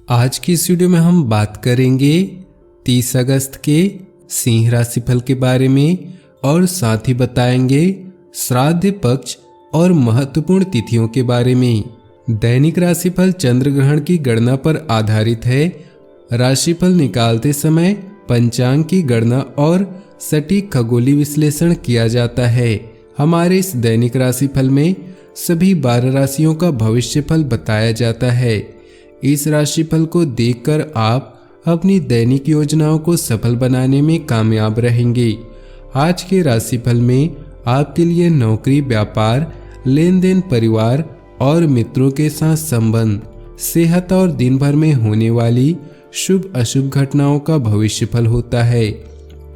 आज की इस वीडियो में हम बात करेंगे 30 अगस्त के सिंह राशिफल के बारे में और साथ ही बताएंगे श्राद्ध पक्ष और महत्वपूर्ण तिथियों के बारे में। दैनिक राशिफल चंद्र ग्रहण की गणना पर आधारित है। राशिफल निकालते समय पंचांग की गणना और सटीक खगोलीय विश्लेषण किया जाता है। हमारे इस दैनिक राशिफल में सभी 12 राशियों का भविष्यफल बताया जाता है। इस राशिफल को देखकर आप अपनी दैनिक योजनाओं को सफल बनाने में कामयाब रहेंगे। आज के राशिफल में आपके लिए नौकरी, व्यापार, लेन देन, परिवार और मित्रों के साथ संबंध, सेहत और दिन भर में होने वाली शुभ अशुभ घटनाओं का भविष्यफल होता है।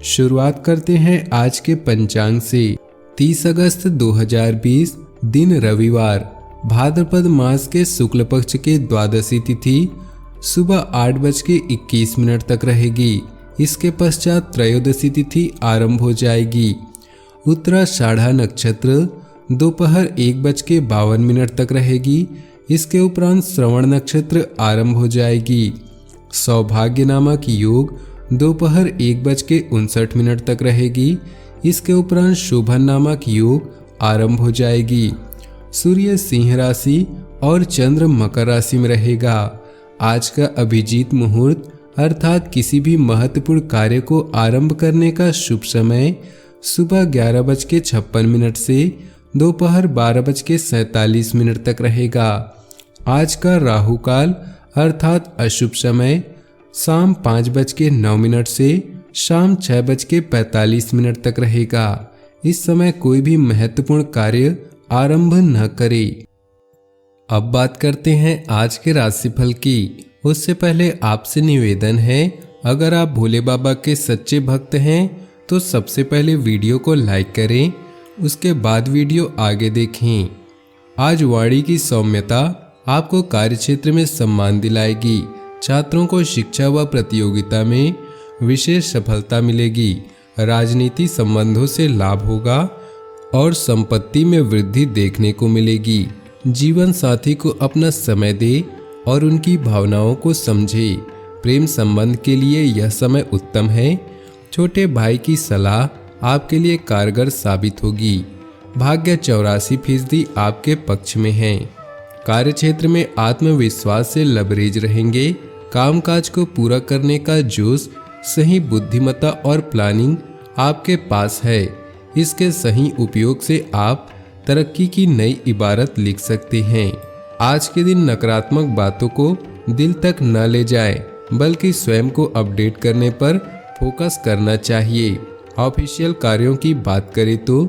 शुरुआत करते हैं आज के पंचांग से। 30 अगस्त 2020 दिन रविवार, भाद्रपद मास के शुक्ल पक्ष के द्वादशी तिथि सुबह 8:21 तक रहेगी। इसके पश्चात त्रयोदशी तिथि आरंभ हो जाएगी। उत्तराषाढ़ा नक्षत्र दोपहर 1:52 तक रहेगी। इसके उपरांत श्रवण नक्षत्र आरंभ हो जाएगी। सौभाग्य नामक योग दोपहर 1:59 तक रहेगी। इसके उपरांत शोभन नामक योग आरंभ हो जाएगी। सूर्य सिंह राशि और चंद्र मकर राशि में रहेगा। आज का अभिजीत मुहूर्त अर्थात किसी भी महत्वपूर्ण कार्य को आरंभ करने का शुभ समय सुबह 11:56 से दोपहर 12:47 तक रहेगा। आज का राहु काल अर्थात अशुभ समय शाम 5:09 से शाम 6:45 तक रहेगा। इस समय कोई भी महत्वपूर्ण कार्य आरंभ न करें। अब बात करते हैं आज के राशिफल की। उससे पहले आपसे निवेदन है, अगर आप भोले बाबा के सच्चे भक्त हैं तो सबसे पहले वीडियो को लाइक करें, उसके बाद वीडियो आगे देखें। आज वाणी की सौम्यता आपको कार्यक्षेत्र में सम्मान दिलाएगी। छात्रों को शिक्षा व प्रतियोगिता में विशेष सफलता मिलेगी। राजनीति संबंधों से लाभ होगा और संपत्ति में वृद्धि देखने को मिलेगी। जीवन साथी को अपना समय दे और उनकी भावनाओं को समझे। प्रेम संबंध के लिए यह समय उत्तम है। छोटे भाई की सलाह आपके लिए कारगर साबित होगी। भाग्य 84% आपके पक्ष में है। कार्यक्षेत्र में आत्मविश्वास से लबरेज रहेंगे। कामकाज को पूरा करने का जोश, सही बुद्धिमत्ता और प्लानिंग आपके पास है। इसके सही उपयोग से आप तरक्की की नई इबारत लिख सकते हैं। आज के दिन नकारात्मक बातों को दिल तक न ले जाएं, बल्कि स्वयं को अपडेट करने पर फोकस करना चाहिए। ऑफिशियल कार्यों की बात करें तो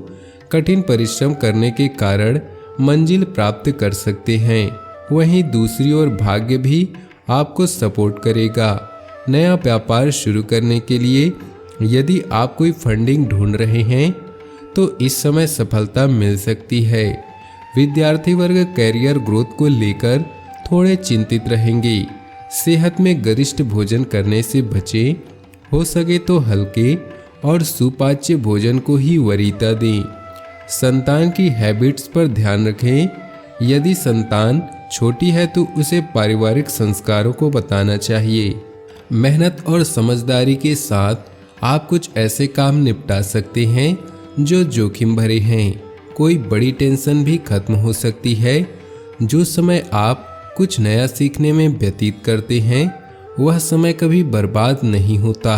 कठिन परिश्रम करने के कारण मंजिल प्राप्त कर सकते हैं। वहीं दूसरी ओर भाग्य भी आपको सपोर्ट करेगा। नया व्यापार शुरू करने के लिए यदि आप कोई फंडिंग ढूंढ रहे हैं तो इस समय सफलता मिल सकती है। विद्यार्थी वर्ग कैरियर ग्रोथ को लेकर थोड़े चिंतित रहेंगे। सेहत में गरिष्ठ भोजन करने से बचें। हो सके तो हल्के और सुपाच्य भोजन को ही वरीयता दें। संतान की हैबिट्स पर ध्यान रखें। यदि संतान छोटी है तो उसे पारिवारिक संस्कारों को बताना चाहिए। मेहनत और समझदारी के साथ आप कुछ ऐसे काम निपटा सकते हैं जो जोखिम भरे हैं। कोई बड़ी टेंशन भी खत्म हो सकती है। जो समय आप कुछ नया सीखने में व्यतीत करते हैं वह समय कभी बर्बाद नहीं होता।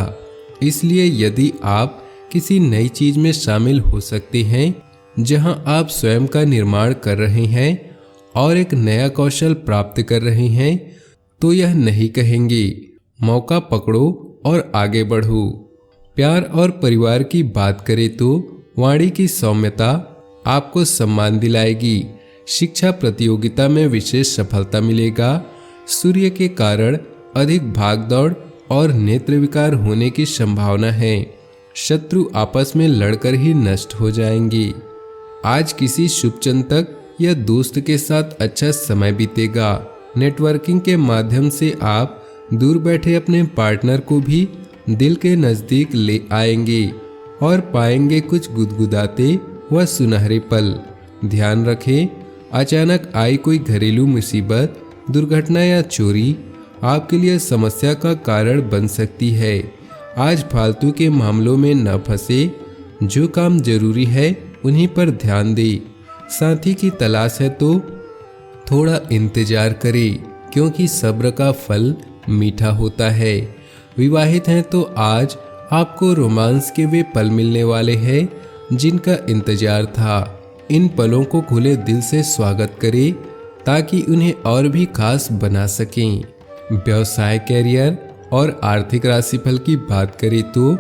इसलिए यदि आप किसी नई चीज में शामिल हो सकते हैं जहां आप स्वयं का निर्माण कर रहे हैं और एक नया कौशल प्राप्त कर रहे हैं तो यह नहीं कहेंगे। मौका पकड़ो और आगे बढ़ो। प्यार और परिवार की बात करें तो वाणी की सौम्यता आपको सम्मान दिलाएगी। शिक्षा प्रतियोगिता में विशेष सफलता मिलेगा। सूर्य के कारण अधिक भागदौड़ और नेत्र विकार होने की संभावना है। शत्रु आपस में लड़कर ही नष्ट हो जाएंगे। आज किसी शुभचिंतक या दोस्त के साथ अच्छा समय बीतेगा। नेटवर्किंग के माध्यम से आप दूर बैठे अपने पार्टनर को भी दिल के नजदीक ले आएंगे और पाएंगे कुछ गुदगुदाते व सुनहरे पल। ध्यान रखें, अचानक आई कोई घरेलू मुसीबत, दुर्घटना या चोरी आपके लिए समस्या का कारण बन सकती है। आज फालतू के मामलों में न फंसे, जो काम जरूरी है उन्हीं पर ध्यान दें। साथी की तलाश है तो थोड़ा इंतजार करें, क्योंकि सब्र का फल मीठा होता है। विवाहित हैं तो आज आपको रोमांस के वे पल मिलने वाले हैं जिनका इंतजार था। इन पलों को खुले दिल से स्वागत करें ताकि उन्हें और भी खास बना सकें। व्यवसाय, कैरियर और आर्थिक राशिफल की बात करें तो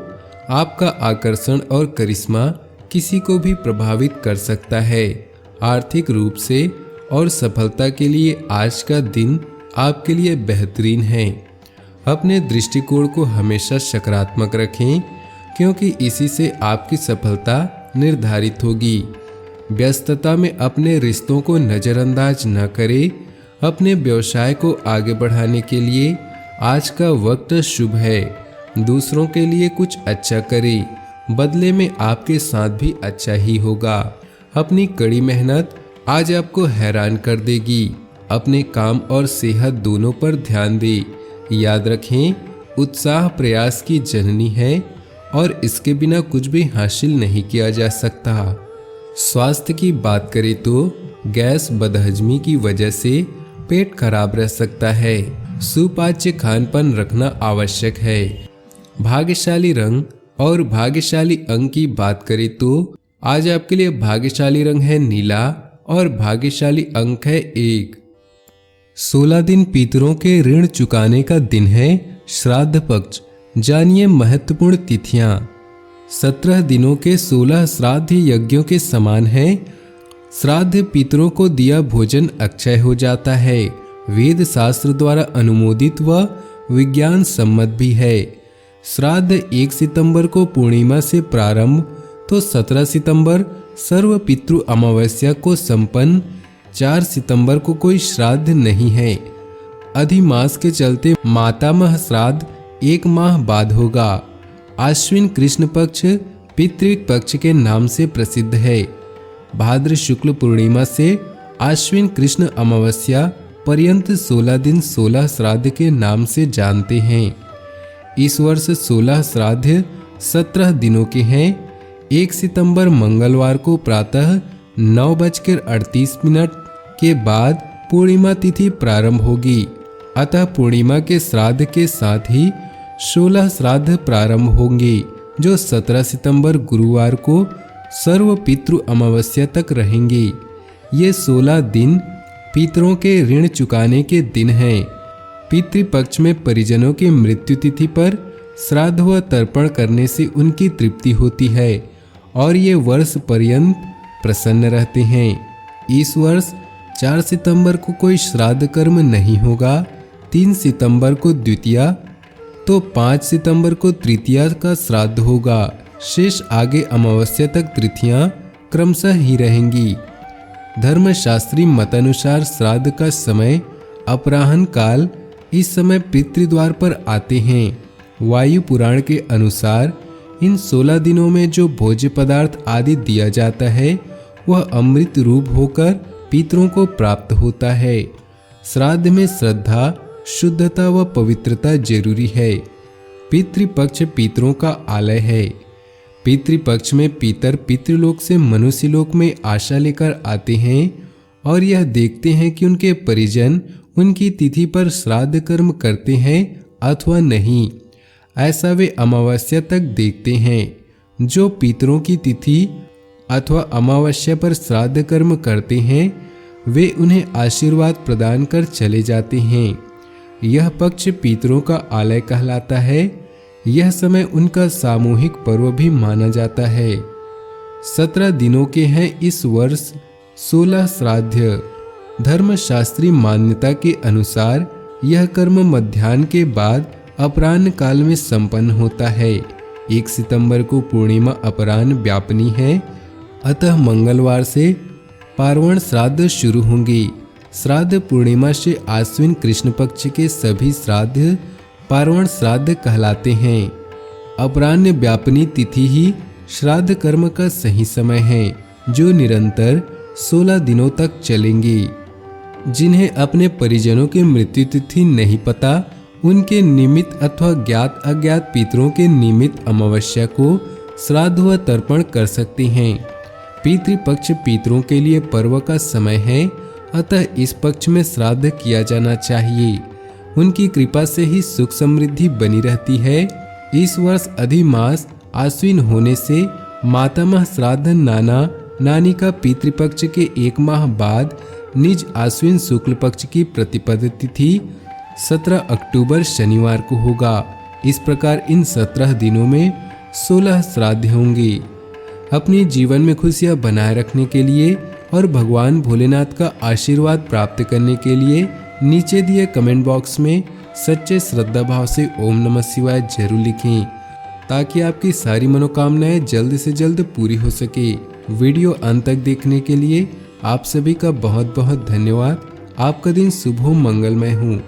आपका आकर्षण और करिश्मा किसी को भी प्रभावित कर सकता है। आर्थिक रूप से और सफलता के लिए आज का दिन आपके लिए बेहतरीन है। अपने दृष्टिकोण को हमेशा सकारात्मक रखें, क्योंकि इसी से आपकी सफलता निर्धारित होगी। व्यस्तता में अपने रिश्तों को नज़रअंदाज न करें। अपने व्यवसाय को आगे बढ़ाने के लिए आज का वक्त शुभ है। दूसरों के लिए कुछ अच्छा करें, बदले में आपके साथ भी अच्छा ही होगा। अपनी कड़ी मेहनत आज आपको हैरान कर देगी। अपने काम और सेहत दोनों पर ध्यान दें। याद रखें, उत्साह प्रयास की जननी है और इसके बिना कुछ भी हासिल नहीं किया जा सकता। स्वास्थ्य की बात करें तो गैस, बदहजमी की वजह से पेट खराब रह सकता है। सुपाच्य खानपान रखना आवश्यक है। भाग्यशाली रंग और भाग्यशाली अंक की बात करें तो आज आपके लिए भाग्यशाली रंग है नीला और भाग्यशाली अंक है 1। 16 दिन पितरों के ऋण चुकाने का दिन है। श्राद्ध पक्ष, जानिए महत्वपूर्ण तिथियां। 17 दिनों के 16 श्राद्ध यज्ञों के समान है। श्राद्ध पितरों को दिया भोजन अक्षय हो जाता है। वेद शास्त्र द्वारा अनुमोदित व विज्ञान सम्मत भी है। श्राद्ध 1 सितंबर को पूर्णिमा से प्रारंभ तो 17 सितंबर सर्व पितृ अमावस्या को संपन्न। 4 सितंबर को कोई श्राद्ध नहीं है। अधिमास के चलते मातामह श्राद्ध 1 माह बाद होगा। आश्विन कृष्ण पक्ष पितृ पक्ष के नाम से प्रसिद्ध है। भाद्र शुक्ल पूर्णिमा से आश्विन कृष्ण अमावस्या पर्यंत 16 दिन 16 श्राद्ध के नाम से जानते हैं। इस वर्ष 16 श्राद्ध 17 दिनों के हैं। 1 सितंबर मंगलवार को प्रातः 9:38 के बाद पूर्णिमा तिथि प्रारंभ होगी। अतः पूर्णिमा के श्राद्ध के साथ ही 16 श्राद्ध प्रारंभ होंगे, जो 17 सितंबर गुरुवार को सर्व पितृ अमावस्या तक रहेंगे। ये 16 दिन पितरों के ऋण चुकाने के दिन हैं। पितृपक्ष में परिजनों की मृत्यु तिथि पर श्राद्ध व तर्पण करने से उनकी तृप्ति होती है और ये वर्ष पर्यंत प्रसन्न रहते हैं। इस वर्ष 4 सितंबर को कोई श्राद्ध कर्म नहीं होगा। 3 सितंबर को द्वितीया तो 5 सितंबर को तृतीया का श्राद्ध होगा। शेष आगे अमावस्या तक तिथियां क्रमशः ही रहेंगी। धर्मशास्त्री मतानुसार श्राद्ध का समय अपराह्न काल, इस समय पितृद्वार पर आते हैं। वायु पुराण के अनुसार इन 16 दिनों में जो भोज्य पदार्थ आदि दिया जाता है वह अमृत रूप होकर पितरों को प्राप्त होता है। श्राद्ध में श्रद्धा, शुद्धता व पवित्रता जरूरी है। पितृपक्ष पितरों का आलय है। पितृपक्ष में पितर पितृलोक से मनुष्यलोक में आशा लेकर आते हैं और यह देखते हैं कि उनके परिजन उनकी तिथि पर श्राद्ध कर्म करते हैं अथवा नहीं। ऐसा वे अमावस्या तक देखते हैं। जो पितरों की तिथि अथवा अमावस्या पर श्राद्ध कर्म करते हैं वे उन्हें आशीर्वाद प्रदान कर चले जाते हैं। यह पक्ष पितरों का आलय कहलाता है। यह समय उनका सामूहिक पर्व भी माना जाता है। 17 दिनों के हैं इस वर्ष 16 श्राद्ध। धर्मशास्त्री मान्यता के अनुसार यह कर्म मध्याह्न के बाद अपराह्न काल में संपन्न होता है। 1 सितंबर को पूर्णिमा अपराह्न व्यापनी है, अतः मंगलवार से पार्वण श्राद्ध शुरू होंगे। श्राद्ध पूर्णिमा से आश्विन कृष्ण पक्ष के सभी श्राद्ध पार्वण श्राद्ध कहलाते हैं। अपराह्न व्यापनी तिथि ही श्राद्ध कर्म का सही समय है, जो निरंतर 16 दिनों तक चलेंगी। जिन्हें अपने परिजनों की मृत्यु तिथि नहीं पता, उनके निमित्त अथवा ज्ञात अज्ञात पितरों के निमित्त अमावस्या को श्राद्ध व तर्पण कर सकती हैं। पितृपक्ष पितरों के लिए पर्व का समय है, अतः इस पक्ष में श्राद्ध किया जाना चाहिए। उनकी कृपा से ही सुख समृद्धि बनी रहती है। इस वर्ष अधिमास आश्विन होने से मातामह श्राद्ध नाना नानी का पितृपक्ष के 1 माह बाद निज आश्विन शुक्ल पक्ष की प्रतिपद तिथि 17 अक्टूबर शनिवार को होगा। इस प्रकार इन 17 दिनों में 16 श्राद्ध होंगे। अपने जीवन में खुशियां बनाए रखने के लिए और भगवान भोलेनाथ का आशीर्वाद प्राप्त करने के लिए नीचे दिए कमेंट बॉक्स में सच्चे श्रद्धा भाव से ओम नमः शिवाय जरूर लिखें, ताकि आपकी सारी मनोकामनाएं जल्द से जल्द पूरी हो सके। वीडियो अंत तक देखने के लिए आप सभी का बहुत बहुत धन्यवाद। आपका दिन शुभ हो, मंगलमय हो।